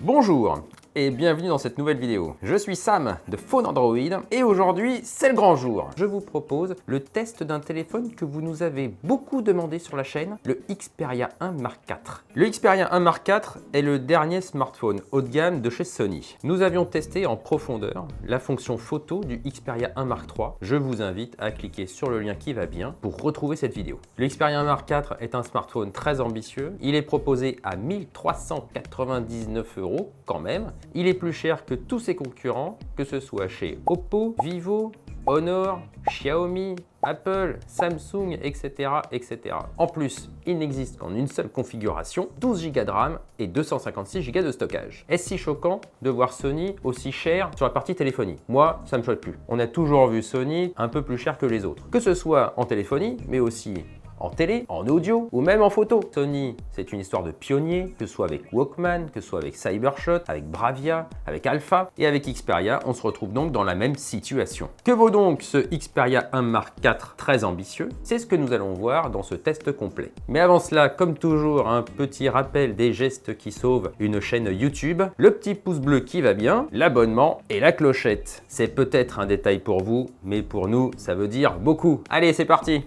Bonjour et bienvenue dans cette nouvelle vidéo. Je suis Sam de Phone Android et aujourd'hui c'est le grand jour. Je vous propose le test d'un téléphone que vous nous avez beaucoup demandé sur la chaîne, le Xperia 1 Mark IV. Le Xperia 1 Mark IV est le dernier smartphone haut de gamme de chez Sony. Nous avions testé en profondeur la fonction photo du Xperia 1 Mark III. Je vous invite à cliquer sur le lien qui va bien pour retrouver cette vidéo. Le Xperia 1 Mark IV est un smartphone très ambitieux. Il est proposé à 1399 € quand même. Il est plus cher que tous ses concurrents, que ce soit chez Oppo, Vivo, Honor, Xiaomi, Apple, Samsung, etc. etc. En plus, il n'existe qu'en une seule configuration, 12 Go de RAM et 256 Go de stockage. Est-ce si choquant de voir Sony aussi cher sur la partie téléphonie? Moi, ça me choque plus. On a toujours vu Sony un peu plus cher que les autres. Que ce soit en téléphonie, mais aussi en télé, en audio ou même en photo. Sony, c'est une histoire de pionnier, que ce soit avec Walkman, que ce soit avec Cybershot, avec Bravia, avec Alpha et avec Xperia, on se retrouve donc dans la même situation. Que vaut donc ce Xperia 1 Mark IV très ambitieux? C'est ce que nous allons voir dans ce test complet. Mais avant cela, comme toujours, un petit rappel des gestes qui sauvent une chaîne YouTube, le petit pouce bleu qui va bien, l'abonnement et la clochette. C'est peut-être un détail pour vous, mais pour nous, ça veut dire beaucoup. Allez, c'est parti!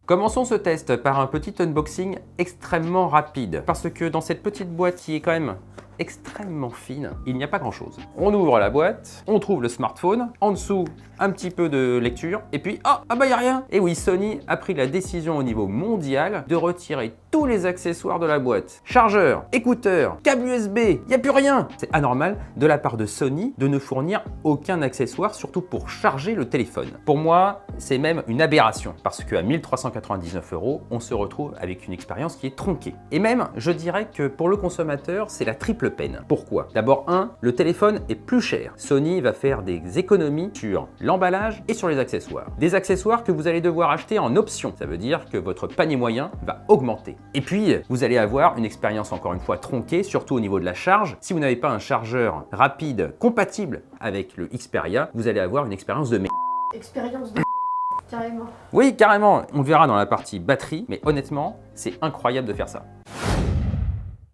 Commençons ce test par un petit unboxing extrêmement rapide parce que dans cette petite boîte qui est quand même extrêmement fine, il n'y a pas grand chose. On ouvre la boîte, on trouve le smartphone, en dessous un petit peu de lecture et puis ah bah y a rien. Et oui, Sony a pris la décision au niveau mondial de retirer tous les accessoires de la boîte. Chargeur, écouteurs, câble USB, il n'y a plus rien. C'est anormal de la part de Sony de ne fournir aucun accessoire, surtout pour charger le téléphone. Pour moi, c'est même une aberration parce qu'à 1399 €, on se retrouve avec une expérience qui est tronquée. Et même, je dirais que pour le consommateur, c'est la triple peine. Pourquoi? D'abord, le téléphone est plus cher. Sony va faire des économies sur l'emballage et sur les accessoires. Des accessoires que vous allez devoir acheter en option. Ça veut dire que votre panier moyen va augmenter. Et puis, vous allez avoir une expérience encore une fois tronquée, surtout au niveau de la charge. Si vous n'avez pas un chargeur rapide compatible avec le Xperia, vous allez avoir une expérience de merde. Expérience de carrément. Oui, carrément. On le verra dans la partie batterie, mais honnêtement, c'est incroyable de faire ça.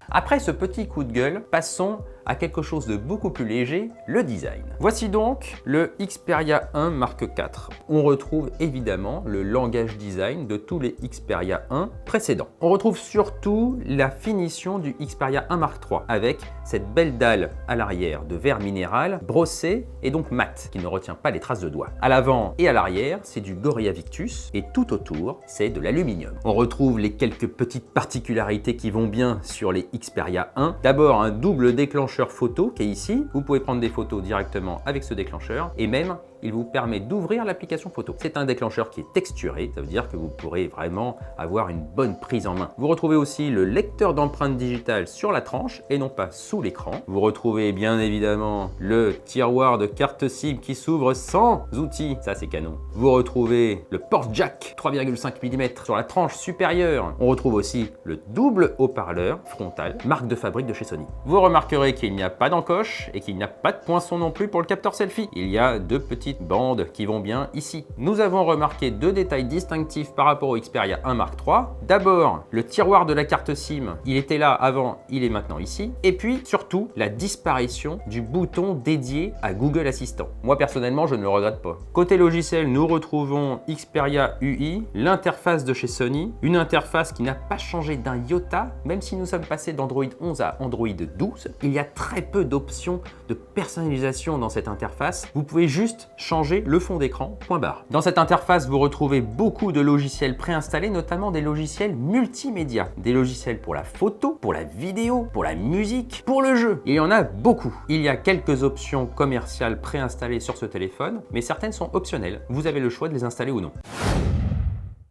Après ce petit coup de gueule, passons à quelque chose de beaucoup plus léger, le design. Voici donc le Xperia 1 Mark IV. On retrouve évidemment le langage design de tous les Xperia 1 précédents. On retrouve surtout la finition du Xperia 1 Mark III avec cette belle dalle à l'arrière de verre minéral brossé et donc mat, qui ne retient pas les traces de doigts. À l'avant et à l'arrière, c'est du Gorilla Victus et tout autour, c'est de l'aluminium. On retrouve les quelques petites particularités qui vont bien sur les Xperia 1. D'abord, un double déclencheur photo qui est ici. Vous pouvez prendre des photos directement avec ce déclencheur et même il vous permet d'ouvrir l'application photo. C'est un déclencheur qui est texturé, ça veut dire que vous pourrez vraiment avoir une bonne prise en main. Vous retrouvez aussi le lecteur d'empreintes digitales sur la tranche et non pas sous l'écran. Vous retrouvez bien évidemment le tiroir de carte SIM qui s'ouvre sans outils, ça c'est canon. Vous retrouvez le port jack 3,5 mm sur la tranche supérieure. On retrouve aussi le double haut-parleur frontal, marque de fabrique de chez Sony. Vous remarquerez qu'il n'y a pas d'encoche et qu'il n'y a pas de poinçon non plus pour le capteur selfie. Il y a deux petites bandes qui vont bien ici. Nous avons remarqué deux détails distinctifs par rapport au Xperia 1 Mark III. D'abord, le tiroir de la carte SIM, il était là avant, il est maintenant ici. Et puis, surtout, la disparition du bouton dédié à Google Assistant. Moi, personnellement, je ne le regrette pas. Côté logiciel, nous retrouvons Xperia UI, l'interface de chez Sony, une interface qui n'a pas changé d'un iota, même si nous sommes passés d'Android 11 à Android 12. Il y a très peu d'options de personnalisation dans cette interface. Vous pouvez juste changer le fond d'écran, point barre. Dans cette interface, vous retrouvez beaucoup de logiciels préinstallés, notamment des logiciels multimédia. Des logiciels pour la photo, pour la vidéo, pour la musique, pour le jeu. Il y en a beaucoup. Il y a quelques options commerciales préinstallées sur ce téléphone, mais certaines sont optionnelles. Vous avez le choix de les installer ou non.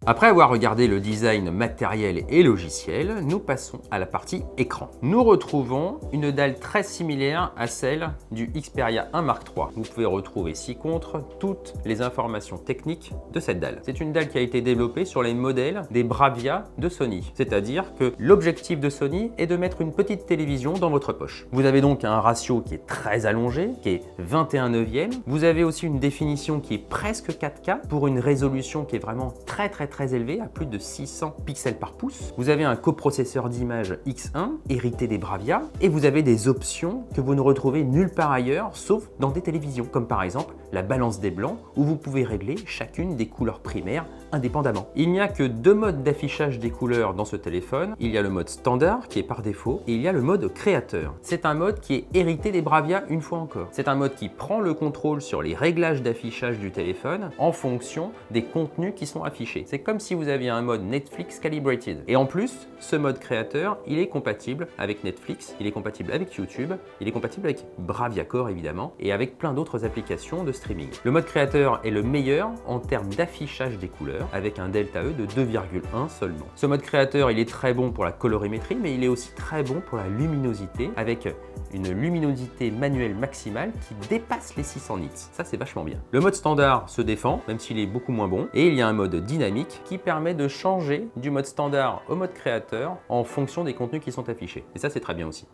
Après avoir regardé le design matériel et logiciel, nous passons à la partie écran. Nous retrouvons une dalle très similaire à celle du Xperia 1 Mark III. Vous pouvez retrouver ci-contre toutes les informations techniques de cette dalle. C'est une dalle qui a été développée sur les modèles des Bravia de Sony. C'est-à-dire que l'objectif de Sony est de mettre une petite télévision dans votre poche. Vous avez donc un ratio qui est très allongé, qui est 21/9. Vous avez aussi une définition qui est presque 4K pour une résolution qui est vraiment très très élevé à plus de 600 pixels par pouce. Vous avez un coprocesseur d'image X1 hérité des Bravia et vous avez des options que vous ne retrouvez nulle part ailleurs sauf dans des télévisions, comme par exemple la balance des blancs où vous pouvez régler chacune des couleurs primaires indépendamment. Il n'y a que 2 modes d'affichage des couleurs dans ce téléphone. Il y a le mode standard qui est par défaut et il y a le mode créateur. C'est un mode qui est hérité des Bravia une fois encore. C'est un mode qui prend le contrôle sur les réglages d'affichage du téléphone en fonction des contenus qui sont affichés. C'est comme si vous aviez un mode Netflix calibrated. Et en plus, ce mode créateur, il est compatible avec Netflix, il est compatible avec YouTube, il est compatible avec Bravia Core évidemment et avec plein d'autres applications de streaming. Le mode créateur est le meilleur en termes d'affichage des couleurs avec un delta E de 2,1 seulement. Ce mode créateur, il est très bon pour la colorimétrie, mais il est aussi très bon pour la luminosité avec une luminosité manuelle maximale qui dépasse les 600 nits. Ça, c'est vachement bien. Le mode standard se défend, même s'il est beaucoup moins bon, et il y a un mode dynamique qui permet de changer du mode standard au mode créateur en fonction des contenus qui sont affichés. Et ça, c'est très bien aussi.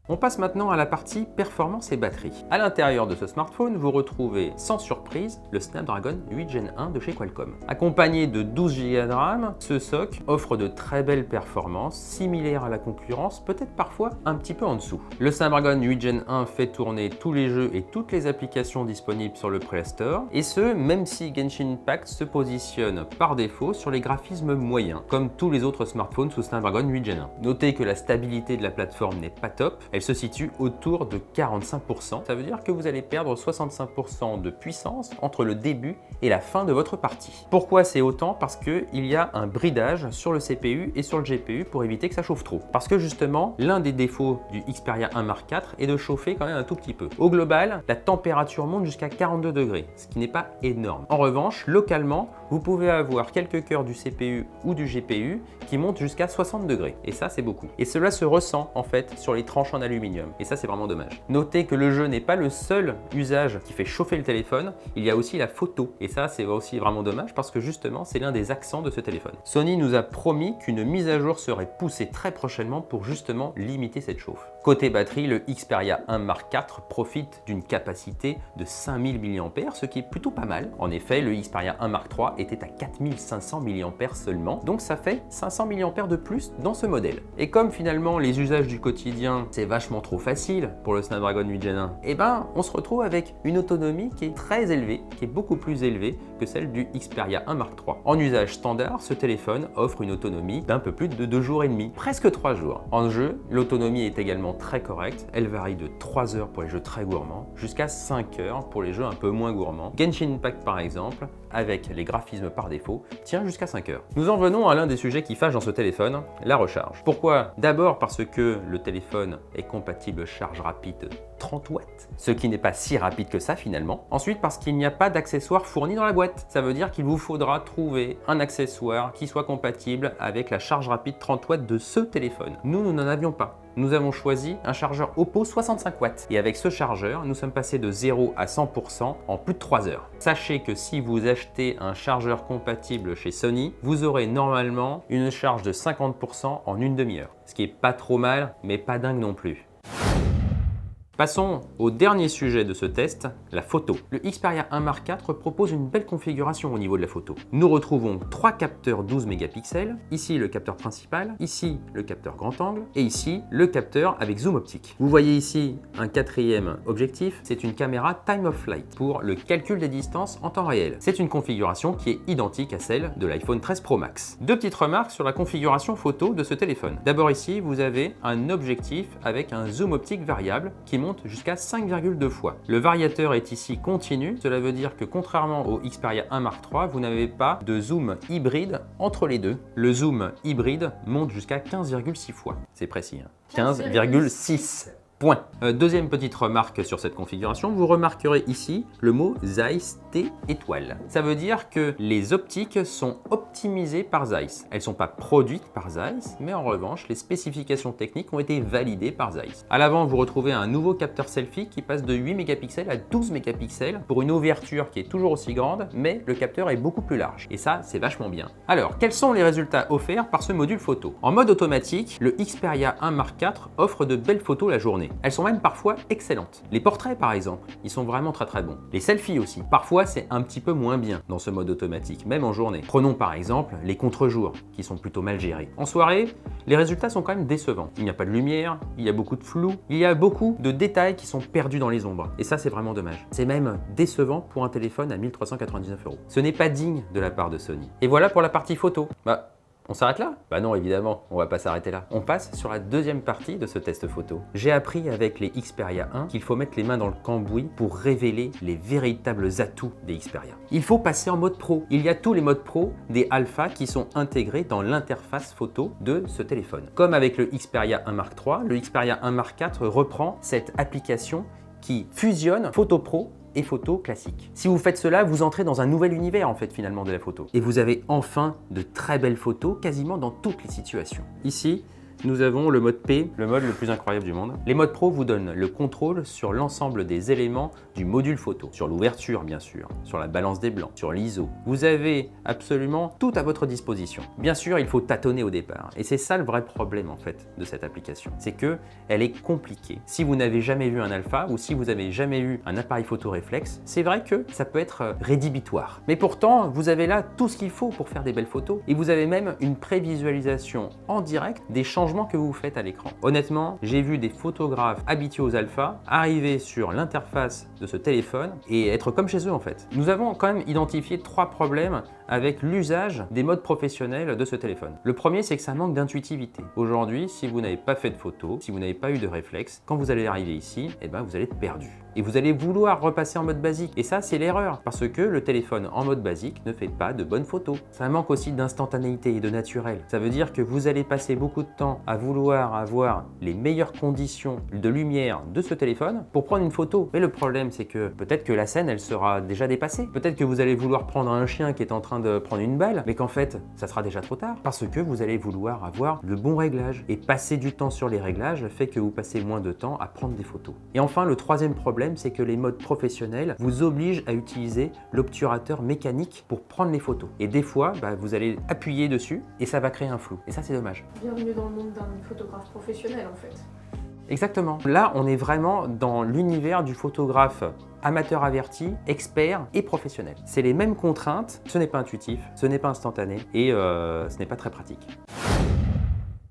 On passe maintenant à la partie performance et batterie. À l'intérieur de ce smartphone, vous retrouvez sans surprise le Snapdragon 8 Gen 1 de chez Qualcomm. Accompagné de 12 Go de RAM, ce SoC offre de très belles performances, similaires à la concurrence, peut-être parfois un petit peu en dessous. Le Snapdragon 8 Gen 1 fait tourner tous les jeux et toutes les applications disponibles sur le Play Store, et ce, même si Genshin Impact se positionne par défaut sur les graphismes moyens, comme tous les autres smartphones sous Snapdragon 8 Gen 1. Notez que la stabilité de la plateforme n'est pas top, elle se situe autour de 45%. Ça veut dire que vous allez perdre 65% de puissance entre le début et la fin de votre partie. Pourquoi c'est autant? Parce qu'il y a un bridage sur le CPU et sur le GPU pour éviter que ça chauffe trop. Parce que justement, l'un des défauts du Xperia 1 Mark IV est de chauffer quand même un tout petit peu. Au global, la température monte jusqu'à 42 degrés, ce qui n'est pas énorme. En revanche, localement, vous pouvez avoir quelques cœurs du CPU ou du GPU qui montent jusqu'à 60 degrés. Et ça, c'est beaucoup. Et cela se ressent en fait sur les tranches en aluminium. Et ça, c'est vraiment dommage. Notez que le jeu n'est pas le seul usage qui fait chauffer le téléphone. Il y a aussi la photo. Et ça, c'est aussi vraiment dommage parce que justement, c'est l'un des accents de ce téléphone. Sony nous a promis qu'une mise à jour serait poussée très prochainement pour justement limiter cette chauffe. Côté batterie, le Xperia 1 Mark IV profite d'une capacité de 5000 mAh, ce qui est plutôt pas mal. En effet, le Xperia 1 Mark III était à 4500 mAh seulement, donc ça fait 500 mAh de plus dans ce modèle. Et comme finalement les usages du quotidien, c'est vachement trop facile pour le Snapdragon 8 Gen 1, et ben on se retrouve avec une autonomie qui est très élevée, qui est beaucoup plus élevée que celle du Xperia 1 Mark III. En usage standard, ce téléphone offre une autonomie d'un peu plus de 2 jours et demi, presque 3 jours. En jeu, l'autonomie est également très correcte, elle varie de 3 heures pour les jeux très gourmands jusqu'à 5 heures pour les jeux un peu moins gourmands. Genshin Impact par exemple, avec les graphismes par défaut, tient jusqu'à 5 heures. Nous en venons à l'un des sujets qui fâche dans ce téléphone, la recharge. Pourquoi? D'abord parce que le téléphone est compatible charge rapide 30 watts, ce qui n'est pas si rapide que ça finalement. Ensuite parce qu'il n'y a pas d'accessoire fourni dans la boîte. Ça veut dire qu'il vous faudra trouver un accessoire qui soit compatible avec la charge rapide 30 watts de ce téléphone. Nous n'en avions pas. Nous avons choisi un chargeur Oppo 65 watts. Et avec ce chargeur, nous sommes passés de 0 à 100% en plus de 3 heures. Sachez que si vous achetez un chargeur compatible chez Sony, vous aurez normalement une charge de 50% en une demi-heure. Ce qui est pas trop mal, mais pas dingue non plus. Passons au dernier sujet de ce test, la photo. Le Xperia 1 Mark IV propose une belle configuration au niveau de la photo. Nous retrouvons 3 capteurs 12 mégapixels, ici le capteur principal, ici le capteur grand angle et ici le capteur avec zoom optique. Vous voyez ici un quatrième objectif, c'est une caméra time of flight pour le calcul des distances en temps réel. C'est une configuration qui est identique à celle de l'iPhone 13 Pro Max. Deux petites remarques sur la configuration photo de ce téléphone. D'abord ici, vous avez un objectif avec un zoom optique variable qui monte jusqu'à 5,2 fois. Le variateur est ici continu, cela veut dire que contrairement au Xperia 1 Mark III, vous n'avez pas de zoom hybride entre les deux. Le zoom hybride monte jusqu'à 15,6 fois. C'est précis, hein. 15,6. Point. Deuxième petite remarque sur cette configuration, vous remarquerez ici le mot Zeiss T étoile. Ça veut dire que les optiques sont optimisées par Zeiss. Elles ne sont pas produites par Zeiss, mais en revanche, les spécifications techniques ont été validées par Zeiss. À l'avant, vous retrouvez un nouveau capteur selfie qui passe de 8 mégapixels à 12 mégapixels pour une ouverture qui est toujours aussi grande, mais le capteur est beaucoup plus large. Et ça, c'est vachement bien. Alors, quels sont les résultats offerts par ce module photo? En mode automatique, le Xperia 1 Mark IV offre de belles photos la journée. elles sont même parfois excellentes. Les portraits par exemple, ils sont vraiment très bons. Les selfies aussi, parfois c'est un petit peu moins bien dans ce mode automatique, même en journée. Prenons par exemple les contre-jours, qui sont plutôt mal gérés. En soirée, les résultats sont quand même décevants. Il n'y a pas de lumière, il y a beaucoup de flou, il y a beaucoup de détails qui sont perdus dans les ombres. Et ça, c'est vraiment dommage. C'est même décevant pour un téléphone à 1 399 €. Ce n'est pas digne de la part de Sony. Et voilà pour la partie photo. On s'arrête là? Bah non, évidemment, on va pas s'arrêter là. On passe sur la deuxième partie de ce test photo. J'ai appris avec les Xperia 1 qu'il faut mettre les mains dans le cambouis pour révéler les véritables atouts des Xperia. Il faut passer en mode pro. Il y a tous les modes pro des Alpha qui sont intégrés dans l'interface photo de ce téléphone. Comme avec le Xperia 1 Mark III, le Xperia 1 Mark IV reprend cette application qui fusionne Photo Pro et photo classique. Si vous faites cela, vous entrez dans un nouvel univers en fait finalement de la photo. Et vous avez enfin de très belles photos quasiment dans toutes les situations. Ici, nous avons le mode P, le mode le plus incroyable du monde. Les modes pro vous donnent le contrôle sur l'ensemble des éléments du module photo, sur l'ouverture bien sûr, sur la balance des blancs, sur l'ISO. Vous avez absolument tout à votre disposition. Bien sûr, il faut tâtonner au départ. Et c'est ça le vrai problème en fait de cette application. C'est que elle est compliquée. Si vous n'avez jamais vu un alpha ou si vous n'avez jamais eu un appareil photo réflexe, c'est vrai que ça peut être rédhibitoire. Mais pourtant, vous avez là tout ce qu'il faut pour faire des belles photos et vous avez même une prévisualisation en direct des changements que vous faites à l'écran. Honnêtement, j'ai vu des photographes habitués aux alphas arriver sur l'interface de ce téléphone et être comme chez eux en fait. Nous avons quand même identifié 3 problèmes avec l'usage des modes professionnels de ce téléphone. Le premier, c'est que ça manque d'intuitivité. Aujourd'hui, si vous n'avez pas fait de photos, si vous n'avez pas eu de réflexe, quand vous allez arriver ici, vous allez être perdu. Et vous allez vouloir repasser en mode basique. Et ça, c'est l'erreur, parce que le téléphone en mode basique ne fait pas de bonnes photos. Ça manque aussi d'instantanéité et de naturel. Ça veut dire que vous allez passer beaucoup de temps à vouloir avoir les meilleures conditions de lumière de ce téléphone pour prendre une photo. Mais le problème, c'est que peut-être que la scène, elle sera déjà dépassée. Peut-être que vous allez vouloir prendre un chien qui est en train de prendre une balle, mais qu'en fait, ça sera déjà trop tard. Parce que vous allez vouloir avoir le bon réglage. Et passer du temps sur les réglages fait que vous passez moins de temps à prendre des photos. Et enfin, le troisième problème, c'est que les modes professionnels vous obligent à utiliser l'obturateur mécanique pour prendre les photos. Et des fois, vous allez appuyer dessus et ça va créer un flou. Et ça, c'est dommage. Bienvenue dans le monde d'un photographe professionnel en fait. Exactement. Là, on est vraiment dans l'univers du photographe amateur averti, expert et professionnel. C'est les mêmes contraintes, ce n'est pas intuitif, ce n'est pas instantané et ce n'est pas très pratique.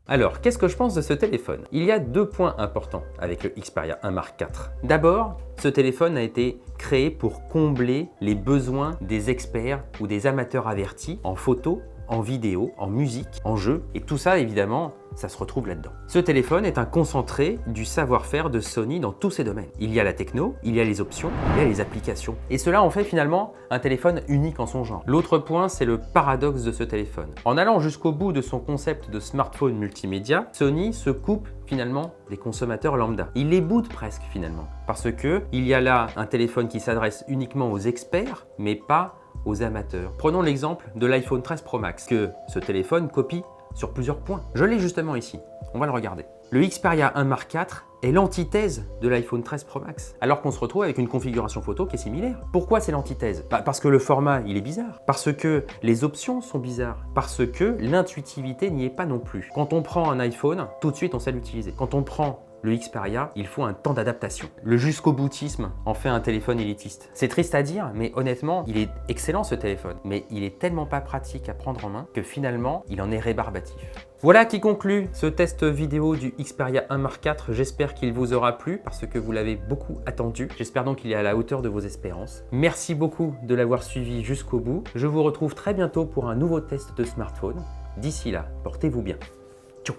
Alors, qu'est-ce que je pense de ce téléphone? Il y a 2 points importants avec le Xperia 1 Mark IV. D'abord, ce téléphone a été créé pour combler les besoins des experts ou des amateurs avertis en photo, en vidéo, en musique, en jeu, et tout ça évidemment, ça se retrouve là-dedans. Ce téléphone est un concentré du savoir-faire de Sony dans tous ses domaines. Il y a la techno, il y a les options, il y a les applications. Et cela en fait finalement un téléphone unique en son genre. L'autre point, c'est le paradoxe de ce téléphone. En allant jusqu'au bout de son concept de smartphone multimédia, Sony se coupe finalement des consommateurs lambda. Il les boude presque finalement. Parce que il y a là un téléphone qui s'adresse uniquement aux experts, mais pas aux amateurs. Prenons l'exemple de l'iPhone 13 Pro Max, que ce téléphone copie sur plusieurs points. Je l'ai justement ici, on va le regarder. Le Xperia 1 Mark IV est l'antithèse de l'iPhone 13 Pro Max, alors qu'on se retrouve avec une configuration photo qui est similaire. Pourquoi c'est l'antithèse? Parce que le format, il est bizarre, parce que les options sont bizarres, parce que l'intuitivité n'y est pas non plus. Quand on prend un iPhone, tout de suite on sait l'utiliser. Quand on prend le Xperia, il faut un temps d'adaptation. Le jusqu'au boutisme en fait un téléphone élitiste. C'est triste à dire, mais honnêtement, il est excellent ce téléphone. Mais il est tellement pas pratique à prendre en main que finalement, il en est rébarbatif. Voilà qui conclut ce test vidéo du Xperia 1 Mark IV. J'espère qu'il vous aura plu parce que vous l'avez beaucoup attendu. J'espère donc qu'il est à la hauteur de vos espérances. Merci beaucoup de l'avoir suivi jusqu'au bout. Je vous retrouve très bientôt pour un nouveau test de smartphone. D'ici là, portez-vous bien. Ciao.